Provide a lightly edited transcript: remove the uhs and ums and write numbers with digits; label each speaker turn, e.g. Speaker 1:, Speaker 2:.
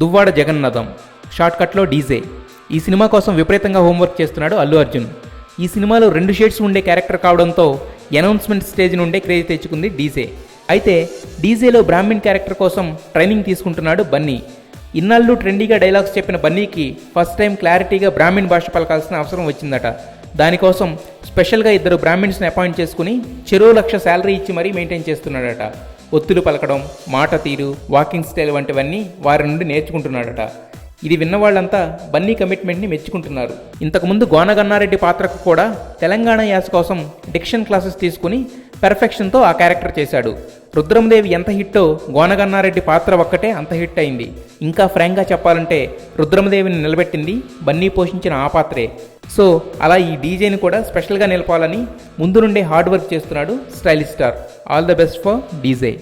Speaker 1: Duvvada Jagannatham, షార్ట్కట్లో DJ. ఈ cinema కోసం విపరీతంగా హోంవర్క్ చేస్తున్నాడు అల్లు అర్జున్. ఈ సినిమాలో 2 షేడ్స్ ఉండే క్యారెక్టర్ కావడంతో అనౌన్స్మెంట్ స్టేజ్ నుండే క్రేజ్ తెచ్చుకుంది డీజే. అయితే డీజేలో బ్రాహ్మిన్ క్యారెక్టర్ కోసం ట్రైనింగ్ తీసుకుంటున్నాడు బన్నీ. ఇన్నాళ్ళు ట్రెండీగా డైలాగ్స్ చెప్పిన బన్నీకి ఫస్ట్ టైం క్లారిటీగా బ్రాహ్మిన్ భాష పలకాల్సిన అవసరం వచ్చిందట. దానికోసం స్పెషల్గా 2 బ్రాహ్మిన్స్ని అపాయింట్ చేసుకుని చెరో 1,00,000 శాలరీ ఇచ్చి మరీ మెయింటైన్ చేస్తున్నాడట. ఒత్తులు పలకడం, మాట తీరు, వాకింగ్ స్టైల్ వంటివన్నీ వారి నుండి నేర్చుకుంటున్నాడట. ఇది విన్న వాళ్ళంతా బన్నీ కమిట్మెంట్ని మెచ్చుకుంటున్నారు. ఇంతకుముందు గోనగన్నారెడ్డి పాత్రకు కూడా తెలంగాణ యాస కోసం డిక్షన్ క్లాసెస్ తీసుకుని పెర్ఫెక్షన్తో ఆ క్యారెక్టర్ చేశాడు. రుద్రమదేవి ఎంత హిట్టో గోనగన్నారెడ్డి పాత్ర ఒక్కటే అంత హిట్ అయింది. ఇంకా ఫ్రాంక్గా చెప్పాలంటే రుద్రమదేవిని నిలబెట్టింది బన్నీ పోషించిన ఆ పాత్రే. సో అలా ఈ డీజేని కూడా స్పెషల్గా నిలపాలని ముందు నుండే హార్డ్ వర్క్ చేస్తున్నాడు stylish star. All the best for DJ.